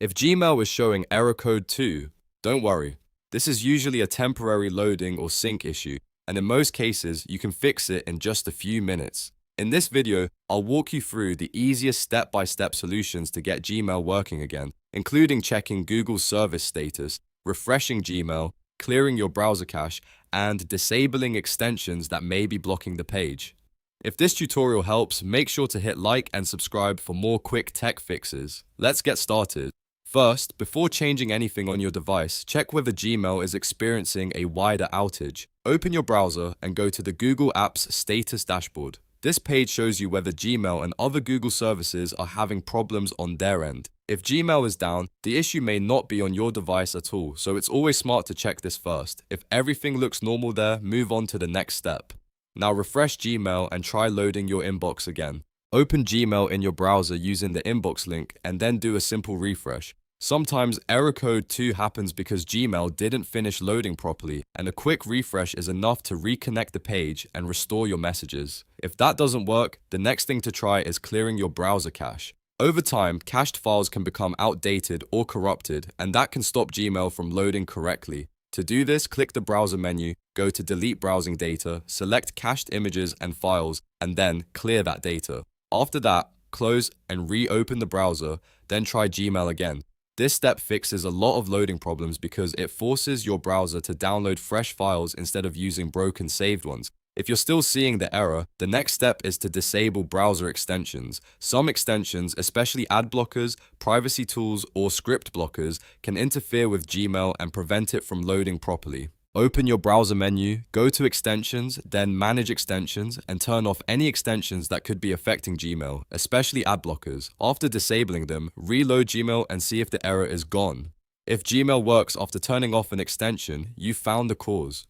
If Gmail is showing error code 2, don't worry. This is usually a temporary loading or sync issue, and in most cases, you can fix it in just a few minutes. In this video, I'll walk you through the easiest step-by-step solutions to get Gmail working again, including checking Google's service status, refreshing Gmail, clearing your browser cache, and disabling extensions that may be blocking the page. If this tutorial helps, make sure to hit like and subscribe for more quick tech fixes. Let's get started. First, before changing anything on your device, check whether Gmail is experiencing a wider outage. Open your browser and go to the Google Apps Status Dashboard. This page shows you whether Gmail and other Google services are having problems on their end. If Gmail is down, the issue may not be on your device at all, so it's always smart to check this first. If everything looks normal there, move on to the next step. Now refresh Gmail and try loading your inbox again. Open Gmail in your browser using the inbox link and then do a simple refresh. Sometimes error code 2 happens because Gmail didn't finish loading properly, and a quick refresh is enough to reconnect the page and restore your messages. If that doesn't work, the next thing to try is clearing your browser cache. Over time, cached files can become outdated or corrupted, and that can stop Gmail from loading correctly. To do this, click the browser menu, go to Delete Browsing Data, select Cached Images and Files, and then clear that data. After that, close and reopen the browser, then try Gmail again. This step fixes a lot of loading problems because it forces your browser to download fresh files instead of using broken saved ones. If you're still seeing the error, the next step is to disable browser extensions. Some extensions, especially ad blockers, privacy tools, or script blockers, can interfere with Gmail and prevent it from loading properly. Open your browser menu, go to Extensions, then Manage Extensions, and turn off any extensions that could be affecting Gmail, especially ad blockers. After disabling them, reload Gmail and see if the error is gone. If Gmail works after turning off an extension, you found the cause.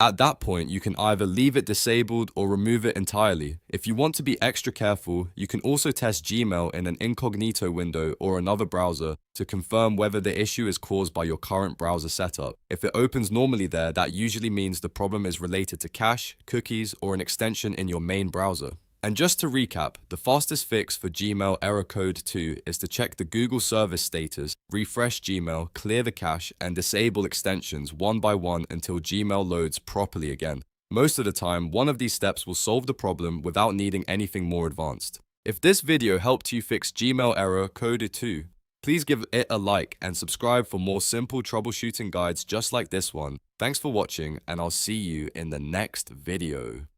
At that point, you can either leave it disabled or remove it entirely. If you want to be extra careful, you can also test Gmail in an incognito window or another browser to confirm whether the issue is caused by your current browser setup. If it opens normally there, that usually means the problem is related to cache, cookies, or an extension in your main browser. And just to recap, the fastest fix for Gmail error code 2 is to check the Google service status, refresh Gmail, clear the cache, and disable extensions one by one until Gmail loads properly again. Most of the time, one of these steps will solve the problem without needing anything more advanced. If this video helped you fix Gmail error code 2, please give it a like and subscribe for more simple troubleshooting guides just like this one. Thanks for watching, and I'll see you in the next video.